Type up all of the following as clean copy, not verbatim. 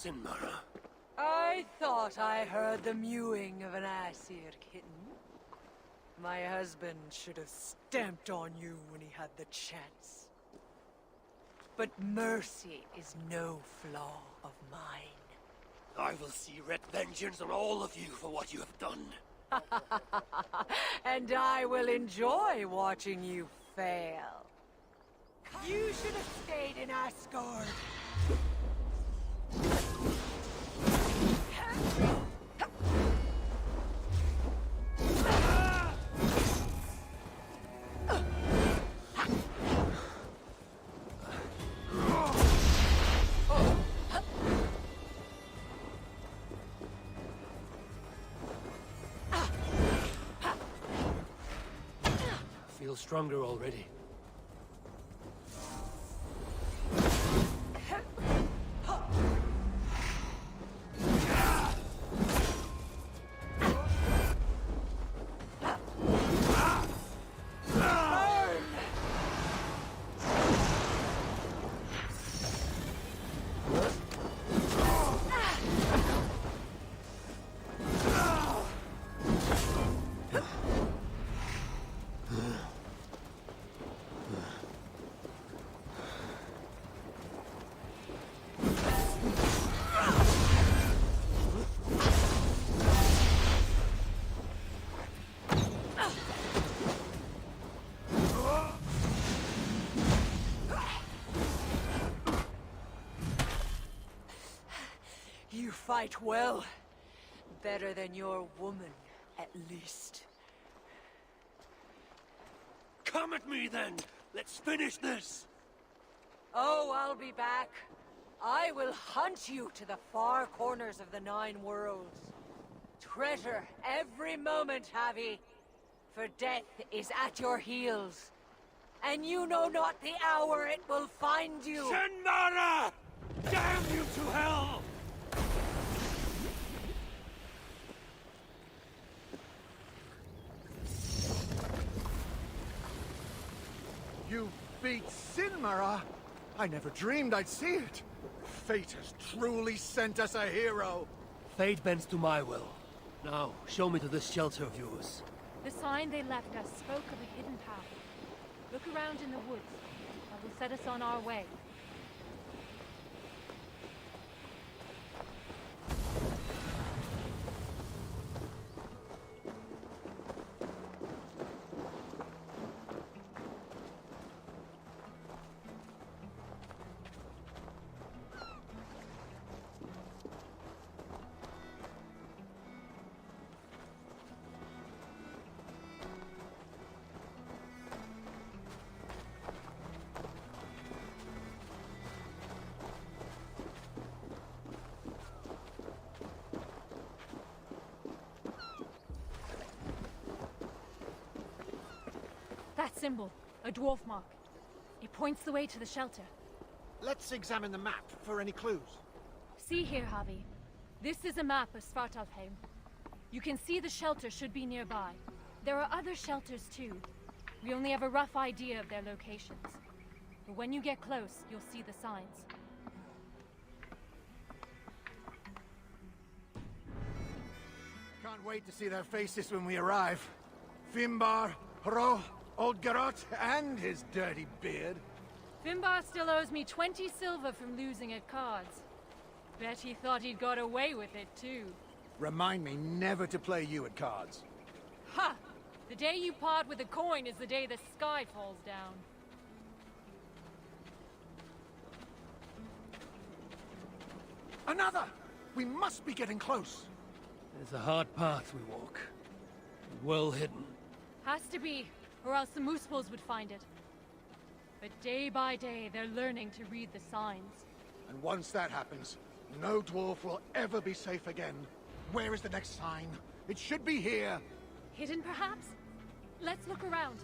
Sinmara. I thought I heard the mewing of an Aesir kitten. My husband should have stamped on you when he had the chance. But mercy is no flaw of mine. I will see red vengeance on all of you for what you have done. And I will enjoy watching you fail. You should have stayed in Asgard. Feel stronger already. You fight well. Better than your woman, at least. Come at me then! Let's finish this! Oh, I'll be back. I will hunt you to the far corners of the 9 worlds. Treasure every moment, Javi. For death is at your heels. And you know not the hour it will find you. Sinmara! Damn you to hell! You beat Sinmara? I never dreamed I'd see it. Fate has truly sent us a hero. Fate bends to my will. Now, show me to this shelter of yours. The sign they left us spoke of a hidden path. Look around in the woods. That will set us on our way. That symbol, a dwarf mark. It points the way to the shelter. Let's examine the map for any clues. See here, Javi. This is a map of Svartalfheim. You can see the shelter should be nearby. There are other shelters too. We only have a rough idea of their locations. But when you get close, you'll see the signs. Can't wait to see their faces when we arrive. Fimbar, Hro, Old Garot, and his dirty beard. Fimbar still owes me 20 silver from losing at cards. Bet he thought he'd got away with it too. Remind me never to play you at cards. Ha! The day you part with a coin is the day the sky falls down. Another! We must be getting close. It's a hard path we walk. Well hidden. Has to be, or else the Moosepools would find it. But day by day, they're learning to read the signs. And once that happens, no dwarf will ever be safe again. Where is the next sign? It should be here. Hidden, perhaps? Let's look around.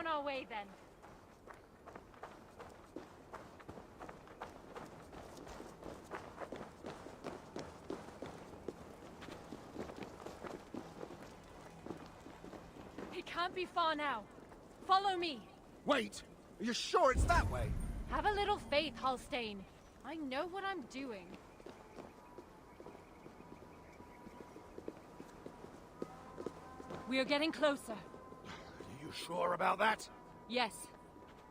our way then. It can't be far now. Follow me. Wait! Are you sure it's that way? Have a little faith, Halstein. I know what I'm doing. We are getting closer. Are you sure about that? Yes.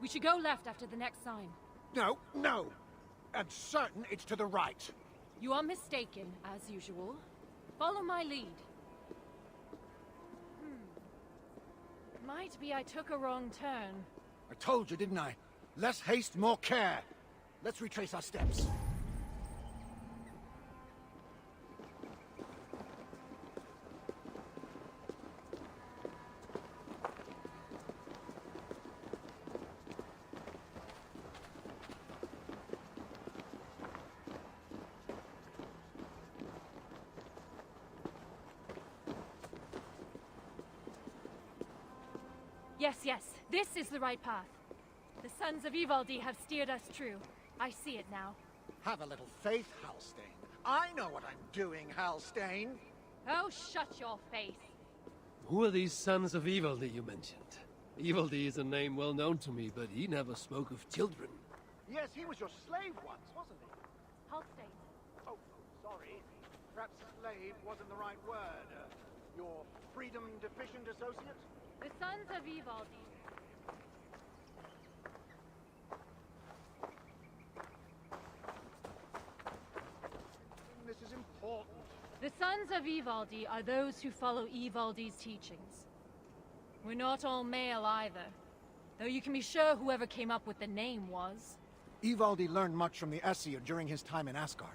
We should go left after the next sign. No, no! I'm certain it's to the right. You are mistaken, as usual. Follow my lead. Might be I took a wrong turn. I told you, didn't I? Less haste, more care. Let's retrace our steps. Yes, this is the right path. The sons of Ivaldi have steered us true. I see it now. Have a little faith, Halstein. I know what I'm doing, Halstein. Oh, shut your face. Who are these sons of Ivaldi you mentioned? Ivaldi is a name well known to me, but he never spoke of children. Yes, he was your slave once, wasn't he? Halstein. Oh, sorry. Perhaps slave wasn't the right word. Your freedom-deficient associate? The sons of Ivaldi. This is important. The sons of Ivaldi are those who follow Ivaldi's teachings. We're not all male either, though you can be sure whoever came up with the name was. Ivaldi learned much from the Aesir during his time in Asgard.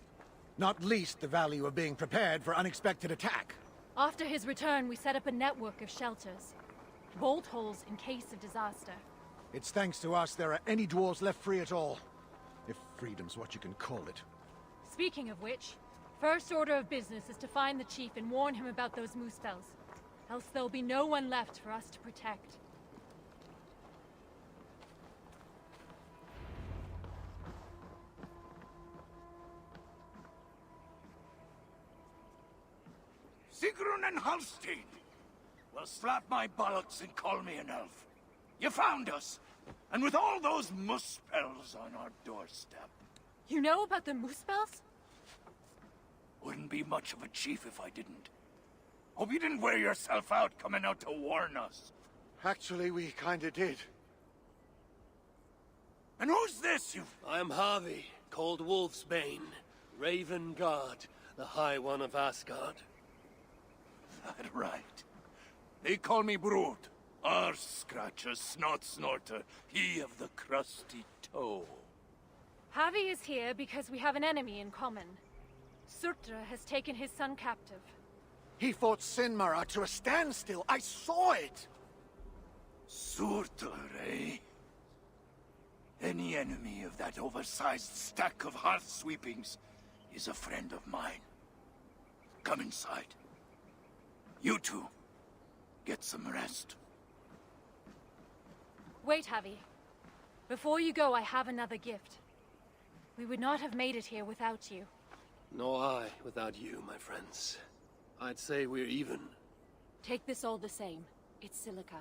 Not least the value of being prepared for unexpected attack. After his return, we set up a network of shelters. Bolt holes in case of disaster. It's thanks to us there are any dwarves left free at all. If freedom's what you can call it. Speaking of which, first order of business is to find the chief and warn him about those moose spells. Else there'll be no one left for us to protect. Sigrun and Halstein! Well, slap my bollocks and call me an elf. You found us! And with all those moose spells on our doorstep. You know about the moose spells? Wouldn't be much of a chief if I didn't. Hope you didn't wear yourself out coming out to warn us. Actually, we kinda did. And who's this, you... I am Harvey, called Wolfsbane, Raven Guard, the High One of Asgard. That right. They call me Brood. Arse Scratcher, Snot Snorter, he of the crusty toe. Javi is here because we have an enemy in common. Surtra has taken his son captive. He fought Sinmara to a standstill. I saw it! Surtur, eh? Any enemy of that oversized stack of hearth sweepings is a friend of mine. Come inside. You two, get some rest. Wait, Javi. Before you go, I have another gift. We would not have made it here without you. Nor I without you, my friends. I'd say we're even. Take this all the same. It's silica.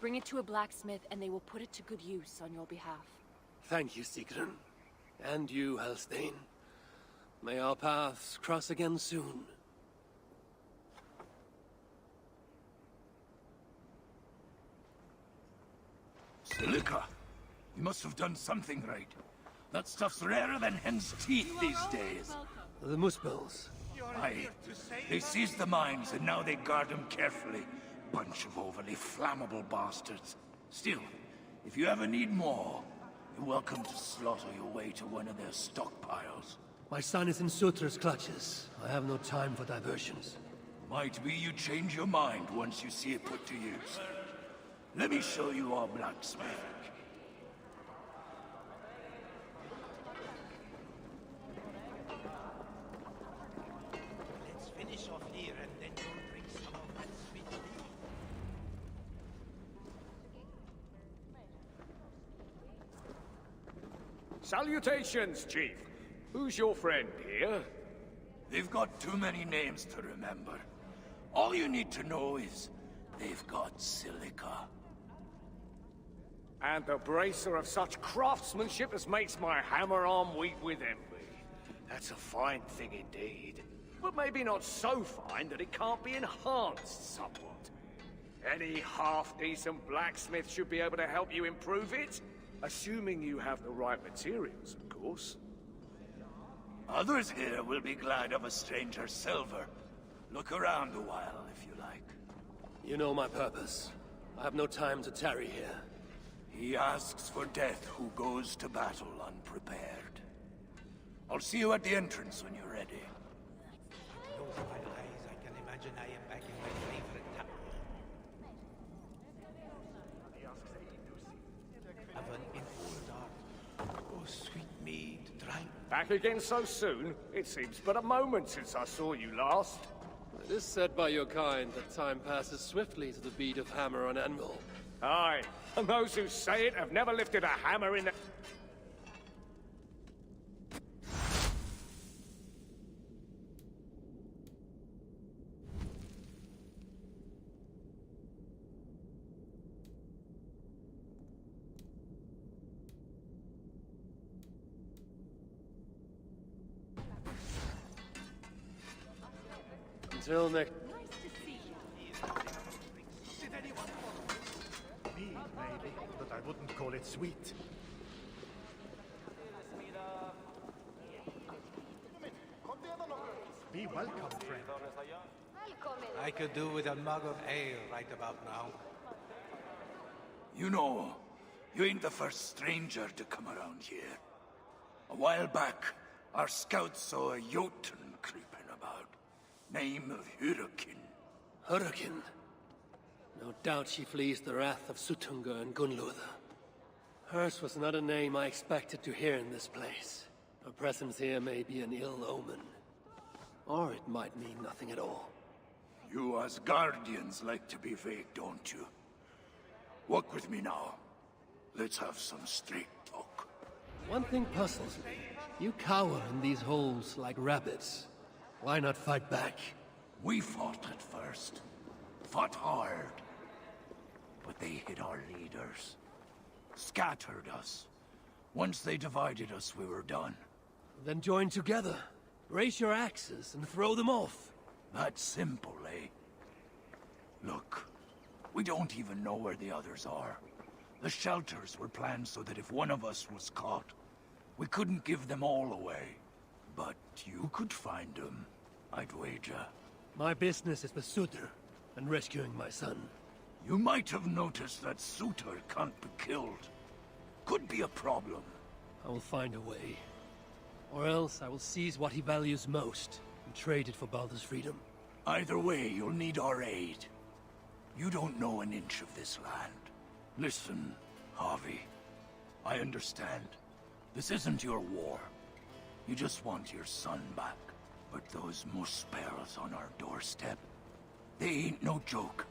Bring it to a blacksmith and they will put it to good use on your behalf. Thank you, Sigrun. And you, Halstein. May our paths cross again soon. Silica? You must have done something right. That stuff's rarer than hen's teeth these days. The Muspels. Aye. They seized the mines and now they guard them carefully. Bunch of overly flammable bastards. Still, if you ever need more, you're welcome to slaughter your way to one of their stockpiles. My son is in Sutra's clutches. I have no time for diversions. Might be you change your mind once you see it put to use. Let me show you our blacksmith. Let's finish off here and then go drink some of that sweet tea. Salutations, Chief. Who's your friend here? They've got too many names to remember. All you need to know is they've got silica. And the bracer of such craftsmanship as makes my hammer arm weak with envy. That's a fine thing indeed. But maybe not so fine that it can't be enhanced somewhat. Any half-decent blacksmith should be able to help you improve it. Assuming you have the right materials, of course. Others here will be glad of a stranger's silver. Look around a while, if you like. You know my purpose. I have no time to tarry here. He asks for death who goes to battle unprepared. I'll see you at the entrance when you're ready. Close my eyes, I can imagine I am back in my favorite town. Heaven in old art. Oh, sweet mead, drink. Back again so soon? It seems but a moment since I saw you last. It is said by your kind that time passes swiftly to the beat of hammer on anvil. Aye, and those who say it have never lifted a hammer in the... Until next... Mead, maybe, but I wouldn't call it sweet. Be welcome, friend. I could do with a mug of ale right about now. You know, you ain't the first stranger to come around here. A while back, our scouts saw a Jotun creeping about. Name of Hurricane. Hurricane. No doubt she flees the wrath of Sutunga and Gunlother. Hers was not a name I expected to hear in this place. Her presence here may be an ill omen. Or it might mean nothing at all. You as guardians like to be vague, don't you? Walk with me now. Let's have some straight talk. One thing puzzles me. You cower in these holes like rabbits. Why not fight back? We fought at first. Fought hard. But they hit our leaders. Scattered us. Once they divided us, we were done. Then join together. Raise your axes and throw them off. That simple, eh? Look, we don't even know where the others are. The shelters were planned so that if one of us was caught, we couldn't give them all away. But you could find them, I'd wager. My business is with Sutter and rescuing my son. You might have noticed that Sutter can't be killed. Could be a problem. I will find a way. Or else I will seize what he values most and trade it for Baldur's freedom. Either way, you'll need our aid. You don't know an inch of this land. Listen, Harvey. I understand. This isn't your war. You just want your son back. But those Muspels on our doorstep, they ain't no joke.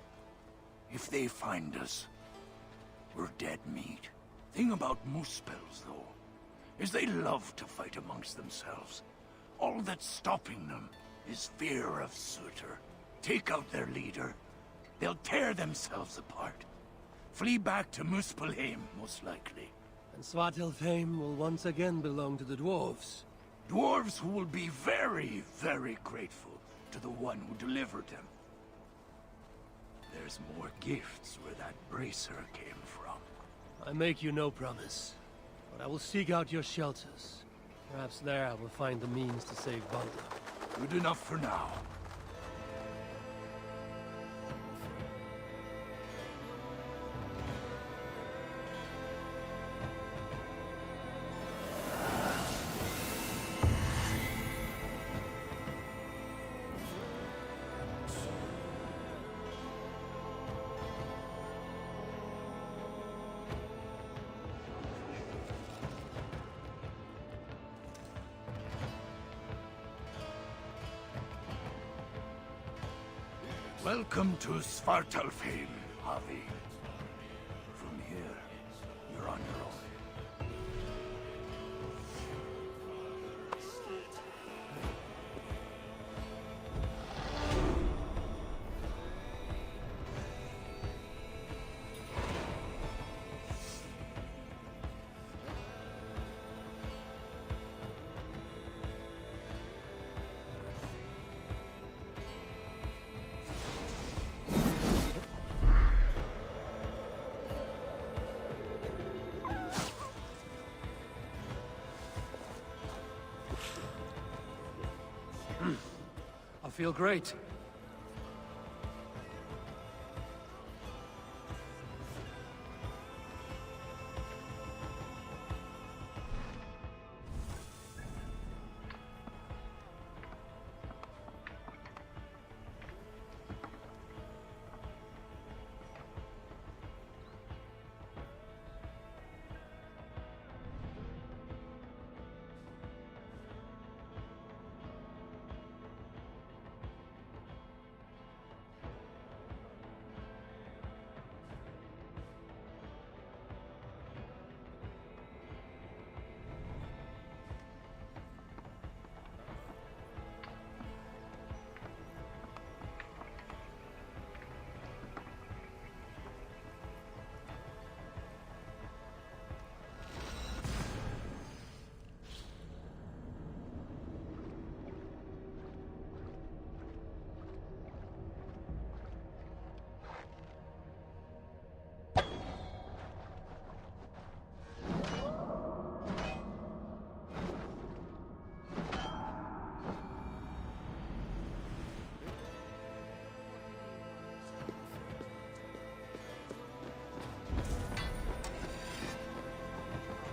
If they find us, we're dead meat. Thing about Muspels, though, is they love to fight amongst themselves. All that's stopping them is fear of Sutter. Take out their leader, they'll tear themselves apart. Flee back to Muspelheim, most likely. And Svartalfheim will once again belong to the dwarves. Dwarves who will be very, very grateful to the one who delivered them. There's more gifts where that bracer came from. I make you no promise, but I will seek out your shelters. Perhaps there I will find the means to save Baldur. Good enough for now. Welcome to Svartalfheim, Harvey. From here, you're on your own. feel great.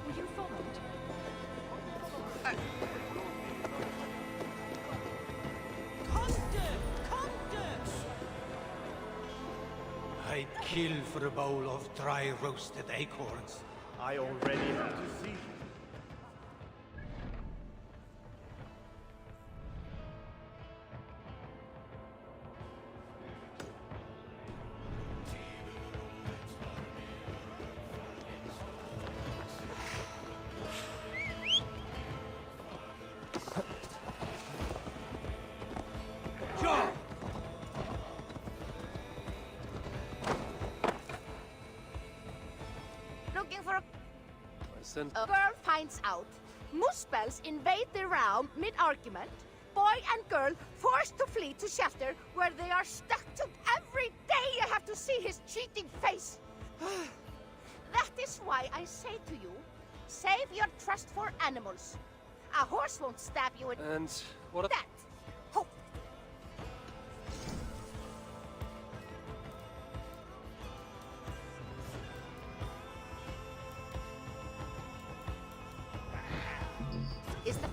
Were you followed? I'd kill for a bowl of dry roasted acorns. I already have to see. Looking for a Sent girl finds out. Muspels invade the realm mid-argument. Boy and girl forced to flee to shelter where they are stuck to every day I have to see his cheating face. That is why I say to you, save your trust for animals. A horse won't stab you in and what? that. Hope. Is the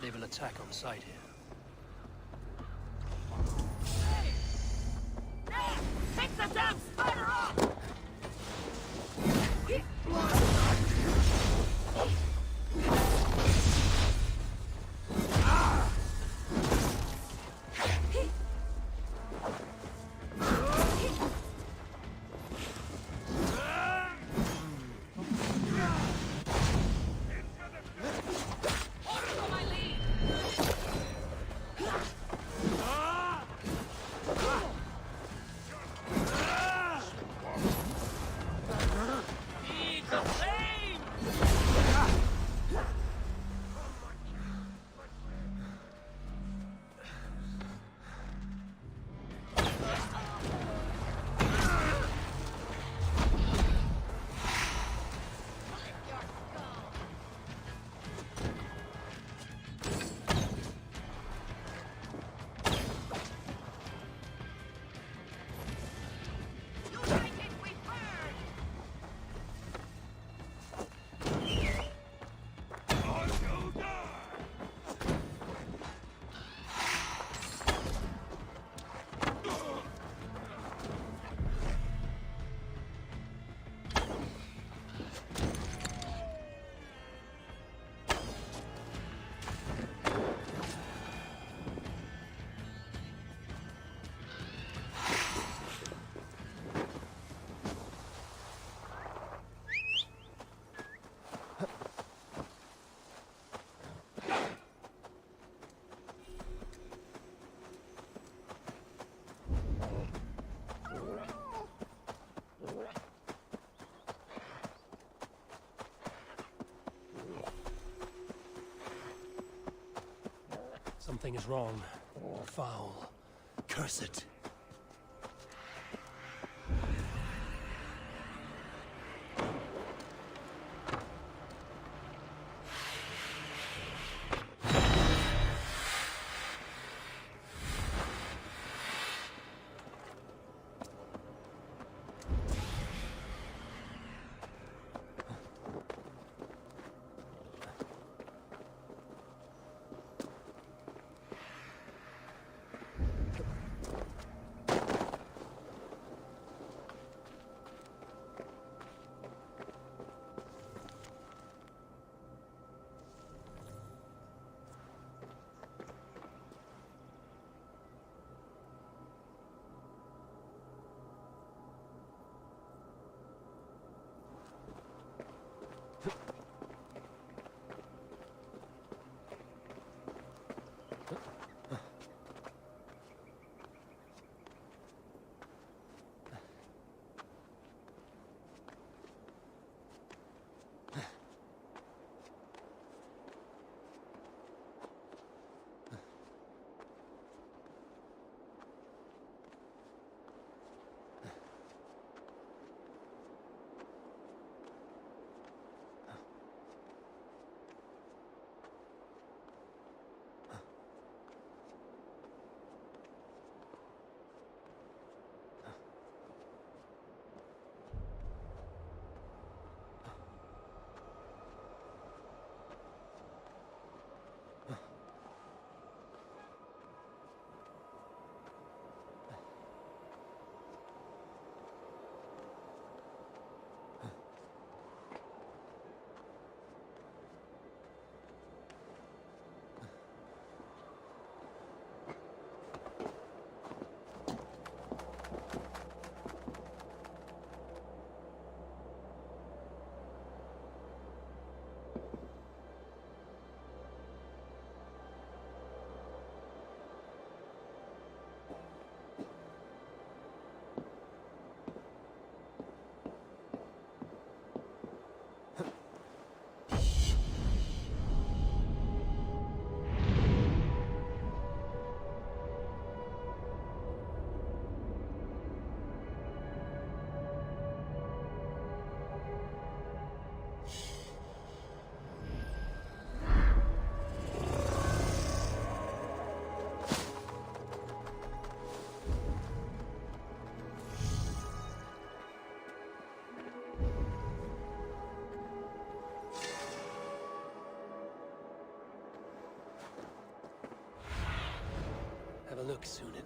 They will attack on sight here. take the damn spider off! Something is wrong. Foul. Curse it. Have a look, Sunan.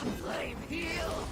Flame heal!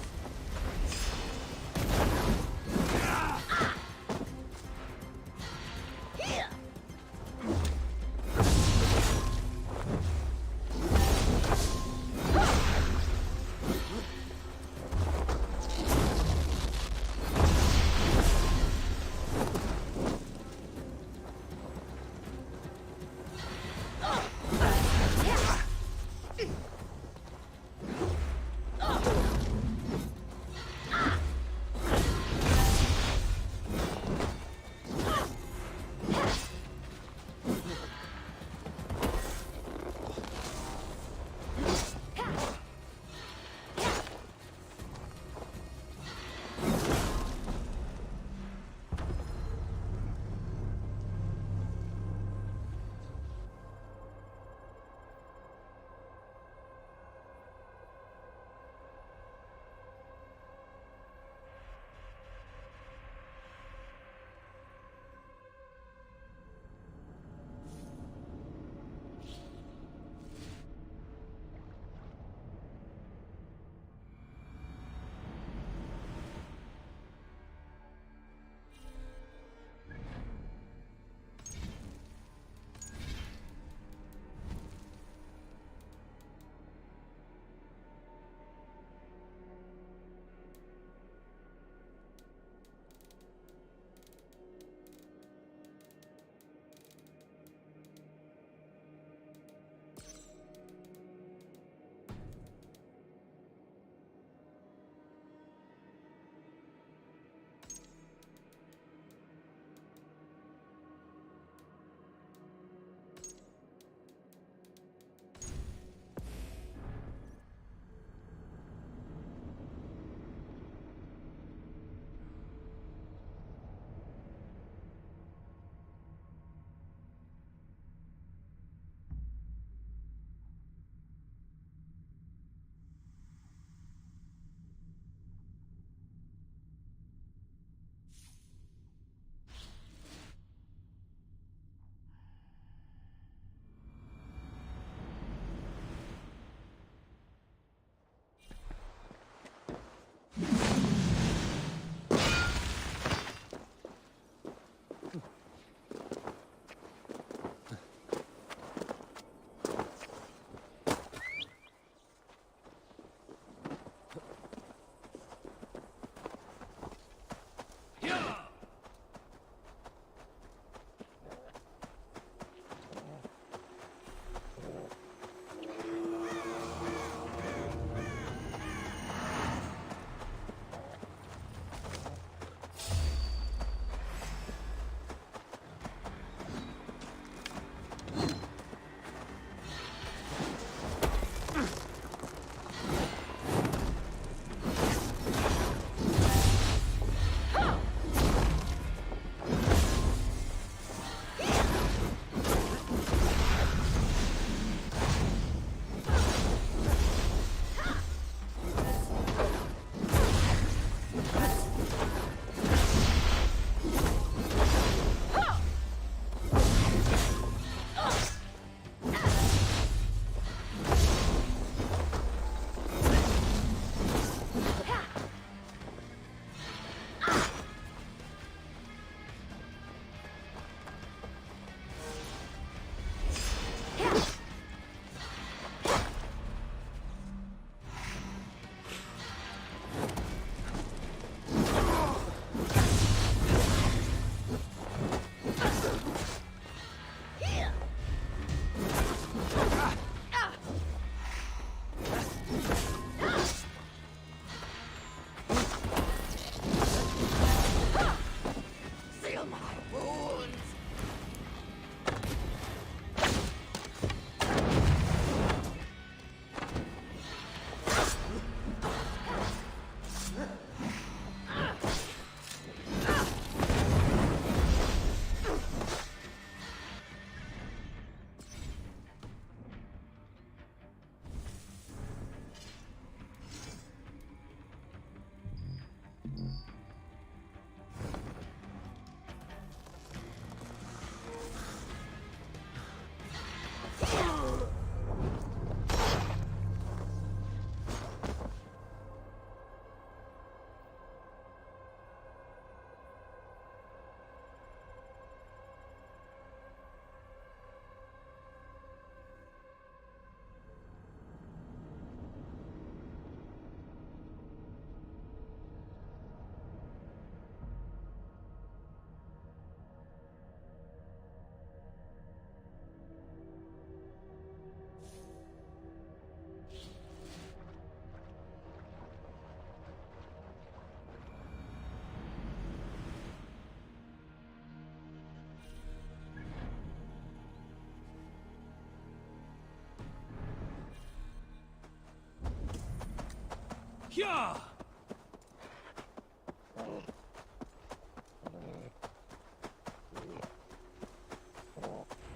Yeah!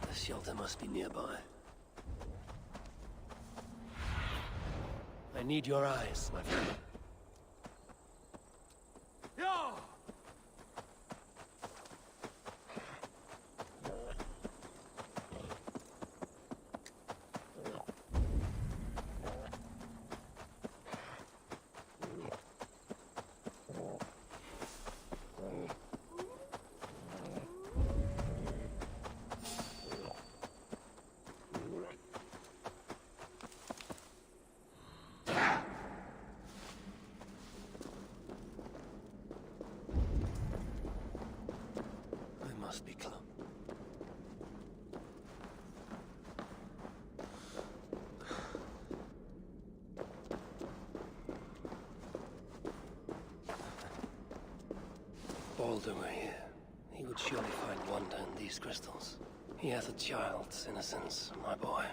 The shelter must be nearby. I need your eyes, my friend. Yeah! Must be close. Baldur were here. He would surely find wonder in these crystals. He has a child's innocence, my boy.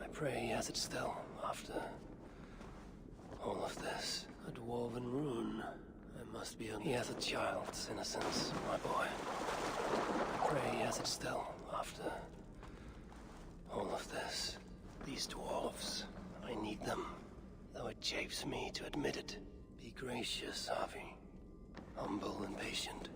I pray he has it still, after all of this. A dwarven rune. I must be He has a child's innocence, my boy. I pray he has it still, after all of this. These dwarves, I need them, though it chafes me to admit it. Be gracious, Harvey. Humble and patient.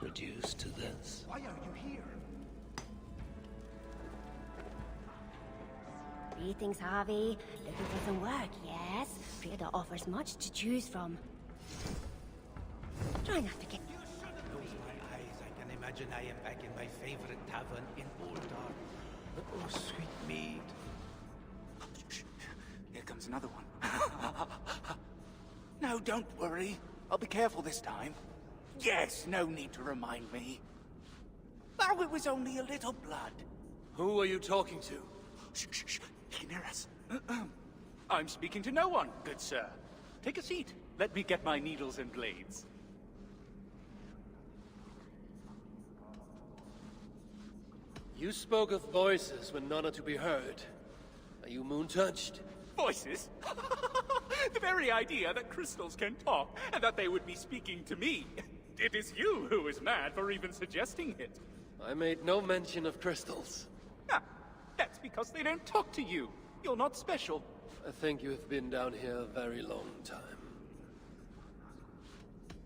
Reduced to this. Why are you here? Greetings, Harvey. Looking for some work, yes? Frida offers much to choose from. Try not to get... Close my eyes, I can imagine I am back in my favorite tavern in Uldar. Oh, sweet mead. Shh. Here comes another one. No, don't worry. I'll be careful this time. Yes, no need to remind me. Oh, it was only a little blood. Who are you talking to? Shh, shh, shh. He can hear us. I'm speaking to no one, good sir. Take a seat. Let me get my needles and blades. You spoke of voices when none are to be heard. Are you moon-touched? Voices? The very idea that crystals can talk, and that they would be speaking to me. It is you who is mad for even suggesting it. I made no mention of crystals. Ah, that's because they don't talk to you. You're not special. I think you have been down here a very long time.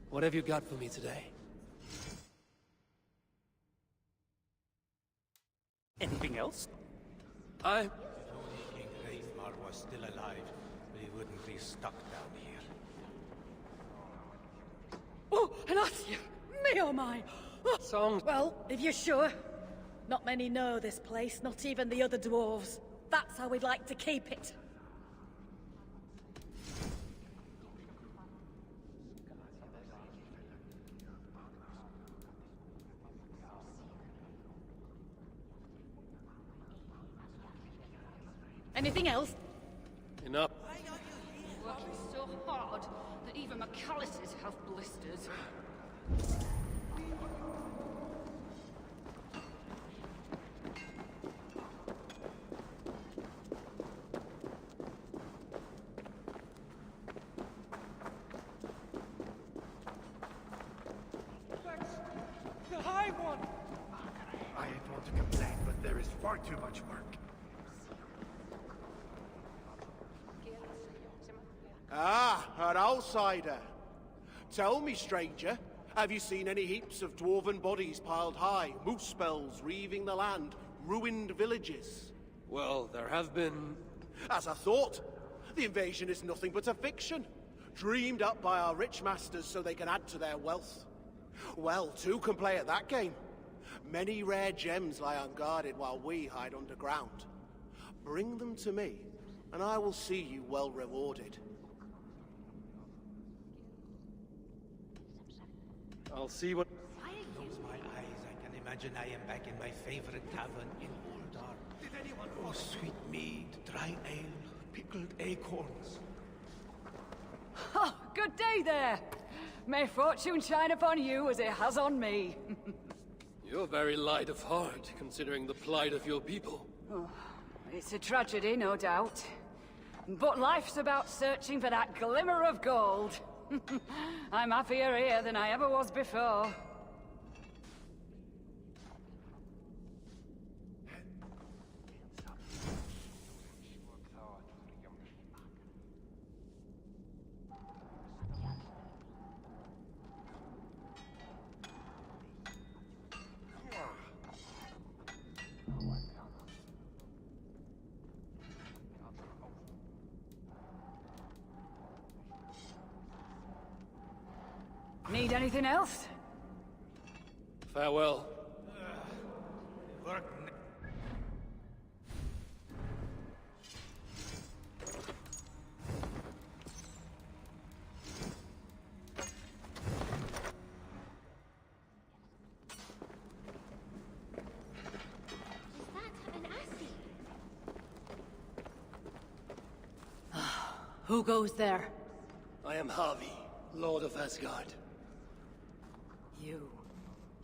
What have you got for me today? Anything else? I... If only King Hreidmar was still alive, we wouldn't be stuck down here. Oh, Anasia! Me oh my! Oh. Songs... Well, if you're sure. Not many know this place, not even the other dwarves. That's how we'd like to keep it. Anything else? Enough. Working so hard that even my calluses have blisters. The High One! I ain't want to complain, but there is far too much work. Ah, an outsider. Tell me, stranger, have you seen any heaps of dwarven bodies piled high, moose spells reaving the land, ruined villages? Well, there have been... As I thought, the invasion is nothing but a fiction, dreamed up by our rich masters so they can add to their wealth. Well, two can play at that game. Many rare gems lie unguarded while we hide underground. Bring them to me, and I will see you well rewarded. I'll see what... Close my eyes, I can imagine I am back in my favorite tavern in Uldar. Did anyone... Oh, sweet mead, dry ale, pickled acorns. Oh, good day there. May fortune shine upon you as it has on me. You're very light of heart, considering the plight of your people. Oh, it's a tragedy, no doubt. But life's about searching for that glimmer of gold. I'm happier here than I ever was before. Need anything else? Farewell. Who goes there? I am Harvey, Lord of Asgard.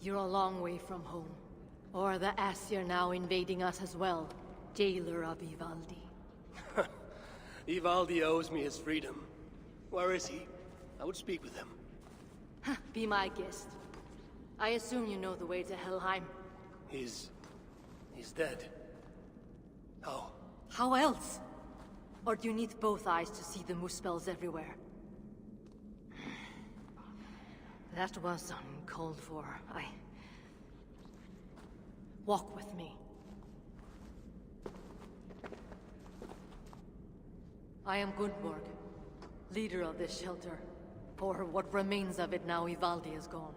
You're a long way from home. Or the Aesir now invading us as well. Jailer of Ivaldi. Ivaldi owes me his freedom. Where is he? I would speak with him. Be my guest. I assume you know the way to Helheim. He's dead. How? How else? Or do you need both eyes to see the Muspels everywhere? That was uncalled for. Walk with me. I am Gundborg, leader of this shelter. Or what remains of it now Ivaldi is gone.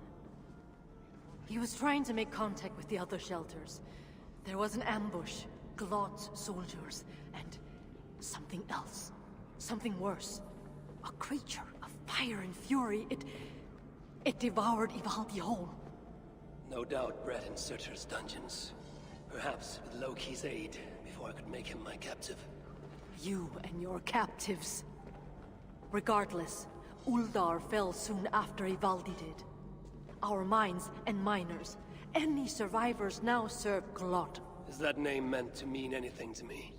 He was trying to make contact with the other shelters. There was an ambush, Glot's soldiers, and something else. Something worse. A creature of fire and fury. It devoured Ivaldi whole. No doubt bred in Surtur's dungeons. Perhaps with Loki's aid, before I could make him my captive. You and your captives. Regardless, Uldar fell soon after Ivaldi did. Our mines and miners, any survivors now serve Glot. Is that name meant to mean anything to me?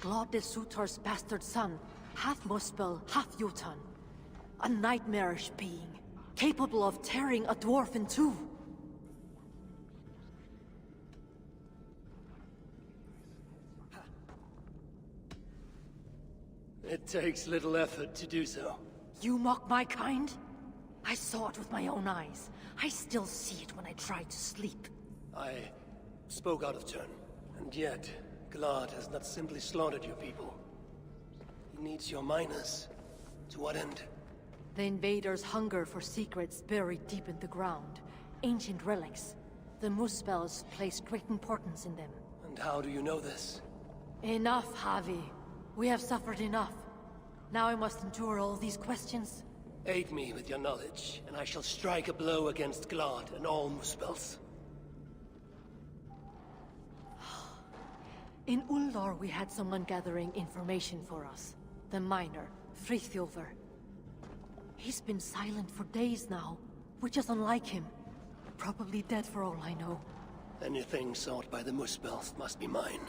Glot is Surtur's bastard son, half Muspel, half Jotun. A nightmarish being, capable of tearing a dwarf in two. It takes little effort to do so. You mock my kind? I saw it with my own eyes. I still see it when I try to sleep. I spoke out of turn, and yet, Glad has not simply slaughtered your people. He needs your miners. To what end? The invaders hunger for secrets buried deep in the ground. Ancient relics. The Muspels place great importance in them. And how do you know this? Enough, Javi. We have suffered enough. Now I must endure all these questions. Aid me with your knowledge, and I shall strike a blow against Glad and all Muspels. In Uldar we had someone gathering information for us. The miner, Frithjofr. He's been silent for days now, which is unlike him. Probably dead for all I know. Anything sought by the Muspels must be mine.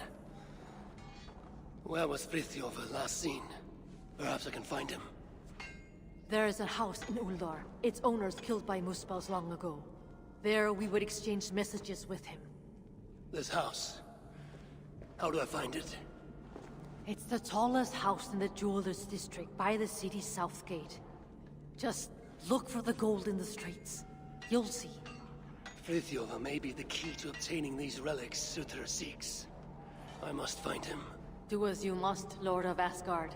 Where was Frithjofr last seen? Perhaps I can find him. There is a house in Uldar. Its owners killed by Muspels long ago. There we would exchange messages with him. This house? How do I find it? It's the tallest house in the Jewelers District, by the city's south gate. Just look for the gold in the streets. You'll see. Frithjofr may be the key to obtaining these relics Surtur seeks. I must find him. Do as you must, Lord of Asgard.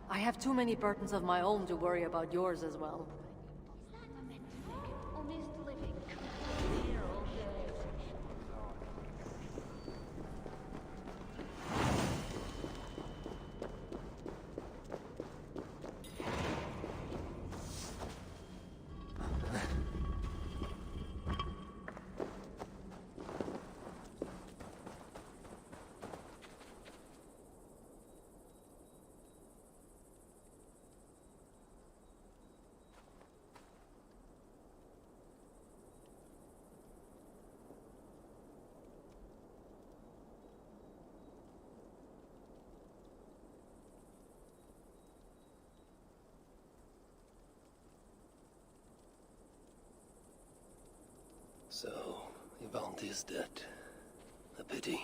I have too many burdens of my own to worry about yours as well. So, Ivaldi is dead. A pity.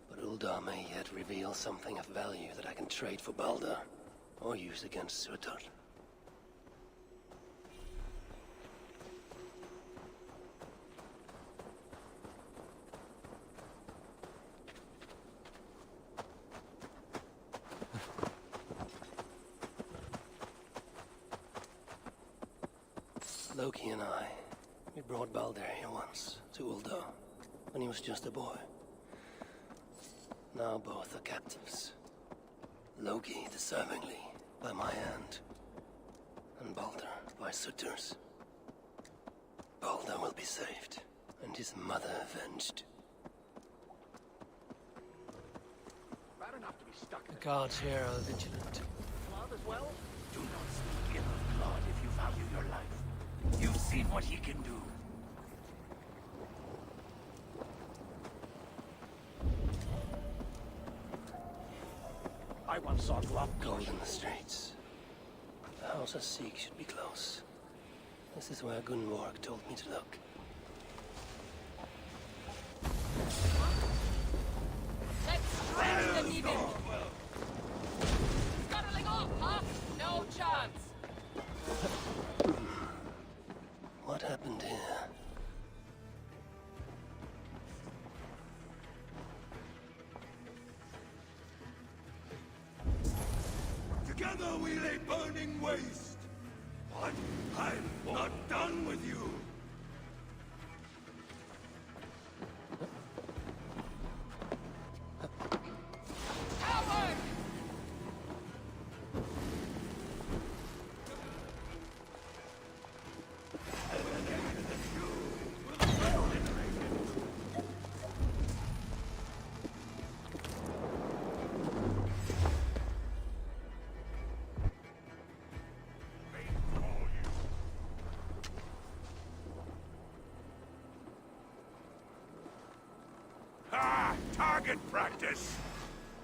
But Uldar may yet reveal something of value that I can trade for Balder, or use against Surtur. Loki and I, we brought Balder here once, to Uldar, when he was just a boy. Now both are captives. Loki deservingly, by my hand, and Balder by Surtur's. Balder will be saved, and his mother avenged. Bad enough to be stuck in The guards here are vigilant. blood as well. Do not speak ill of Claude if you value your life. You've seen what he can do. I once saw you up Gold in the streets. The house I seek should be close. This is where Gunborg told me to look. Let's stretch them even! Scuttling off, huh? No chance! What happened here? Together we lay burning waste. But I'm not done with you. Coward! Ah, target practice.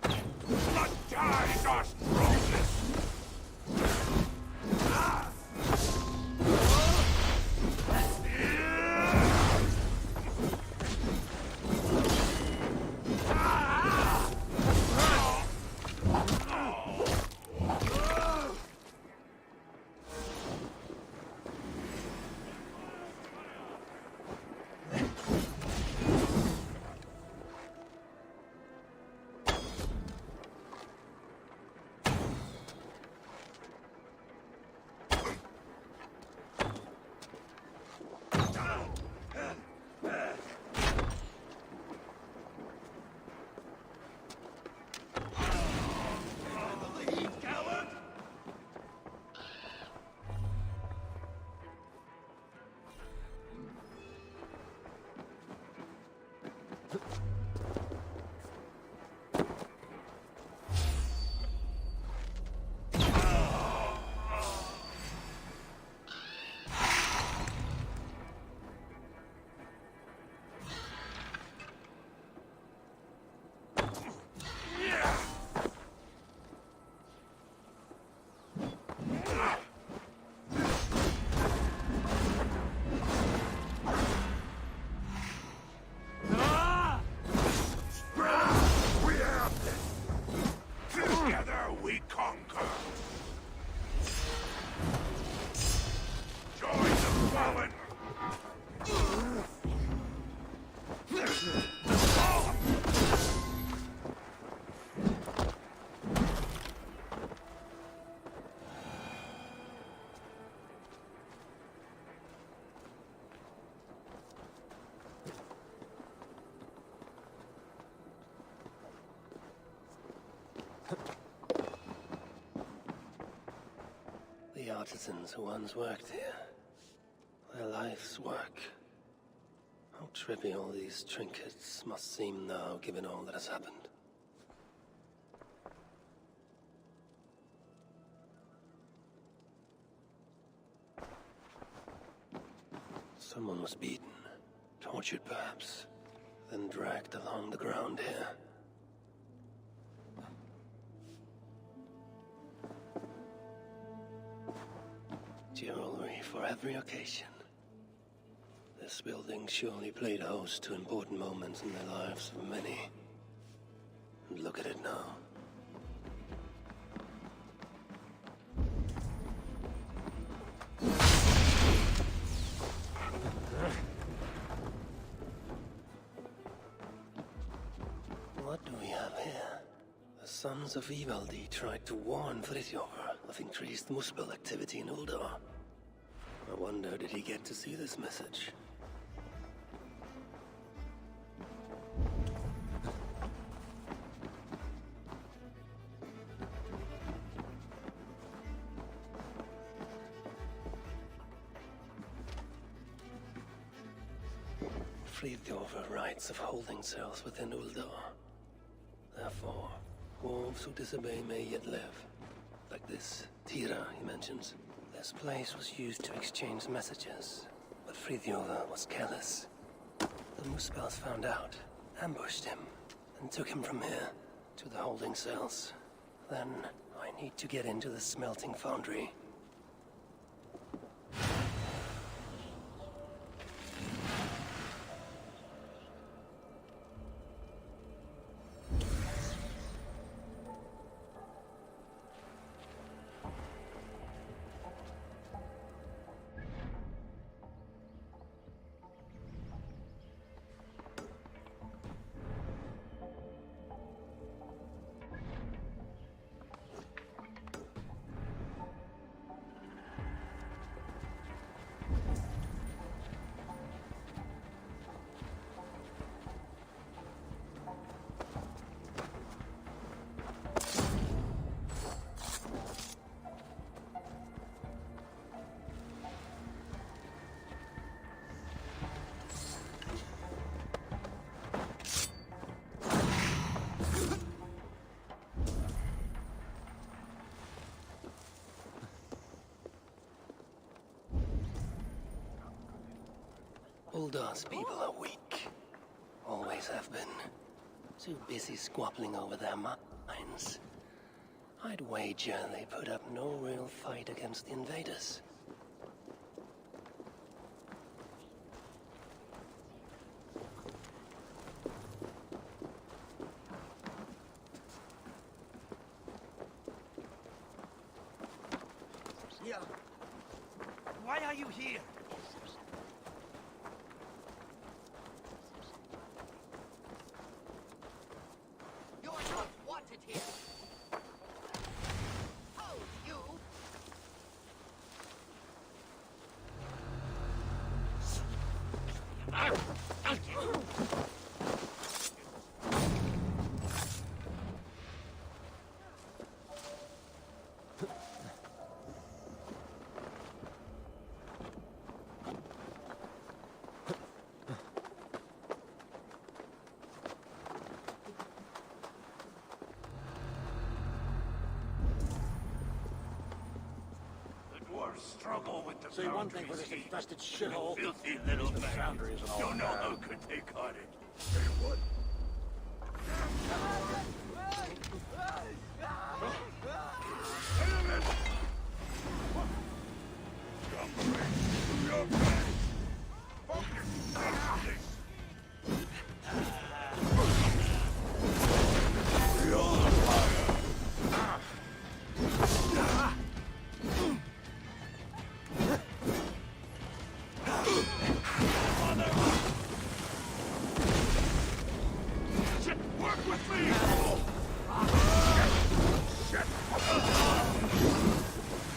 Blood ties are strongest. Ah! The artisans who once worked here. Their life's work. How trivial these trinkets must seem now, given all that has happened. Someone was beaten, tortured perhaps, then dragged along the ground here. Jewelry for every occasion. This building surely played host to important moments in the lives of many. And look at it now. What do we have here? The sons of Ivaldi tried to warn Frithjofer of increased Muspel activity in Uldar. I wonder, did he get to see this message? Frithjofer writes of holding cells within Uldar. Therefore, wolves who disobey may yet live. Like this Tira he mentions. This place was used to exchange messages, but Frithjofer was careless. The Muspels found out, ambushed him, and took him from here to the holding cells. Then I need to get into the smelting foundry. Uldar's people are weak. Always have been. Too busy squabbling over their minds. I'd wager they put up no real fight against the invaders. Here. Why are you here? You're not wanted here. Oh, you! Struggle with the Say one thing for this infested shithole. Filthy little The man. foundry isn't all Don't know bad. how could they got it. Say what?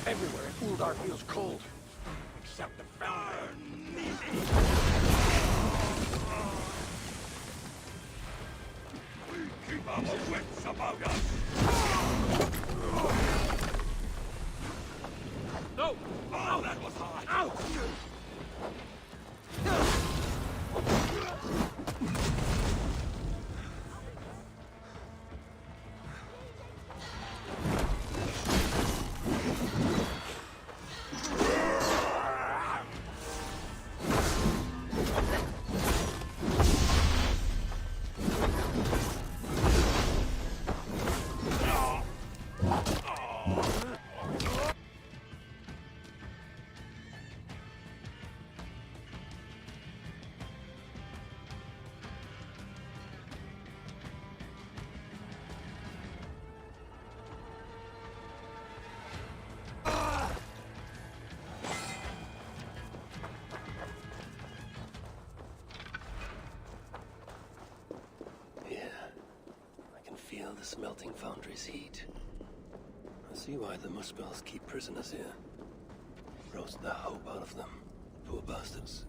Everywhere in Uldar feels cold. Except the foundry. We keep our wits about us. No! Oh, that was hard! Out! the smelting foundry's heat. I see why the Muspels keep prisoners here. Roast the hope out of them. Poor bastards.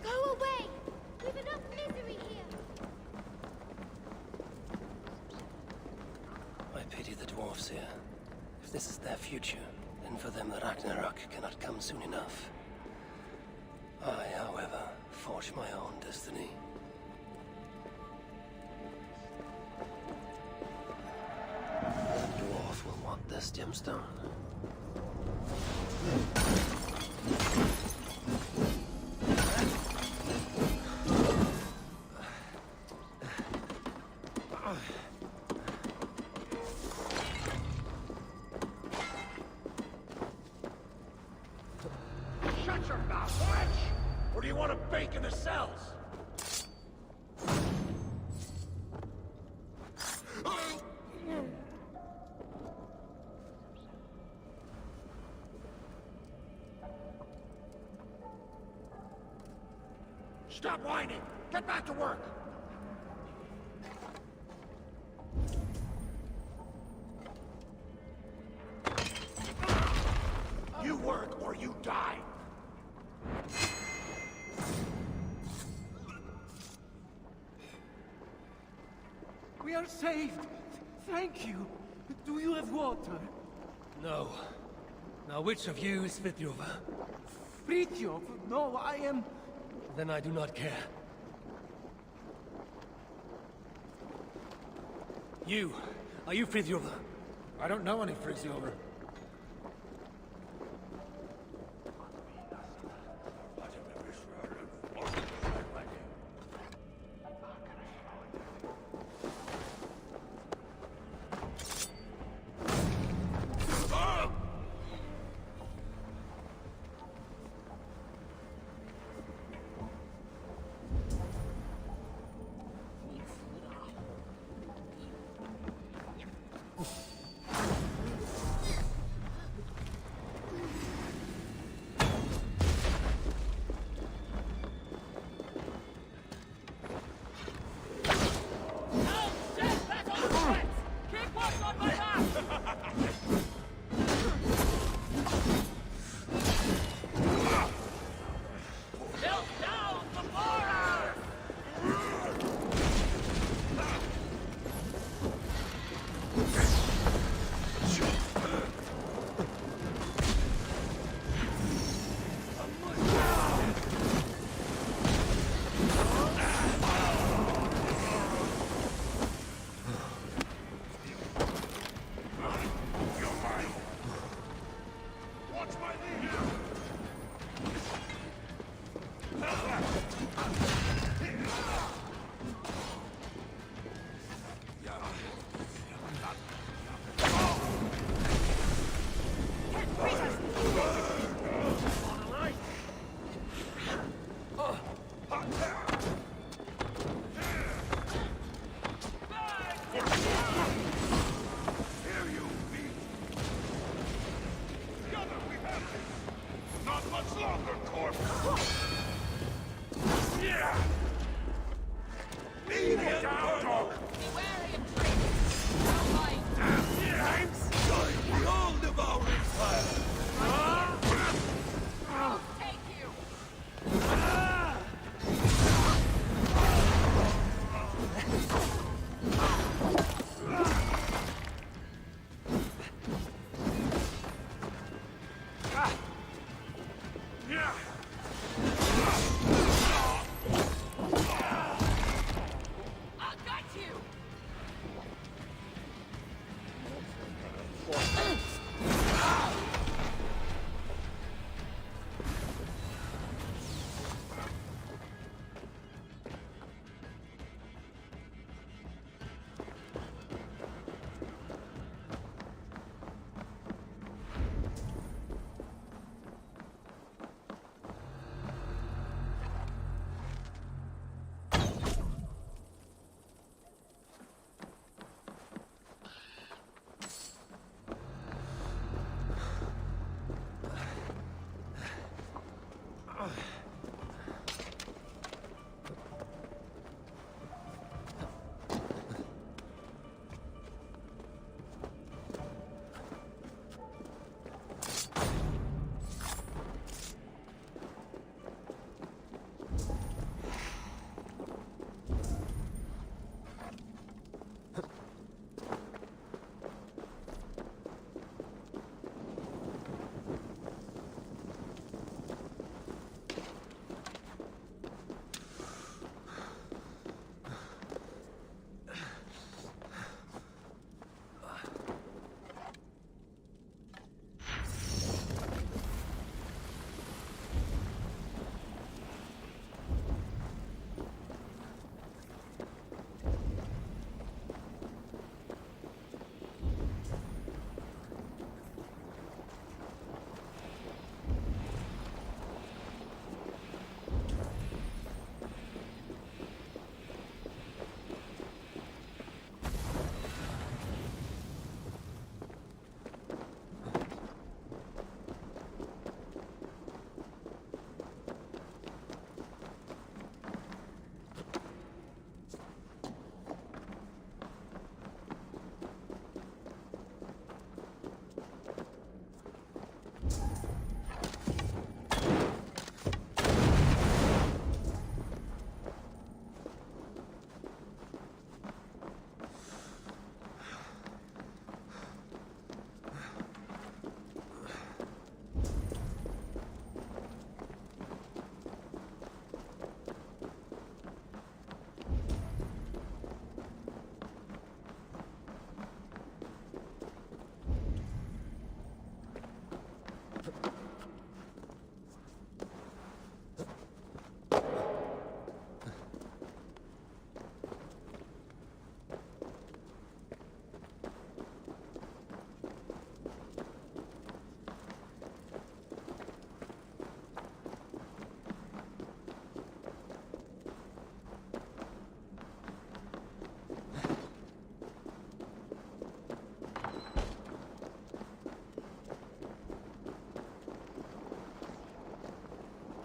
Go away! We've enough misery here! I pity the dwarves here. If this is their future, then for them the Ragnarok cannot come soon enough. I, however, forge my own destiny. That dwarf will want this gemstone. Shut your mouth, wretch! Or do you want to bake in the cells? Stop whining! Get back to work! You work or you die! We are saved! Thank you! Do you have water? No. Now which of you is Fithjofa? Fritjof? No, I am... Then I do not care. You! Are you Fithjofa? I don't know any Fritjofa.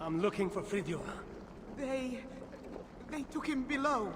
I'm looking for Fridtjof. They took him below.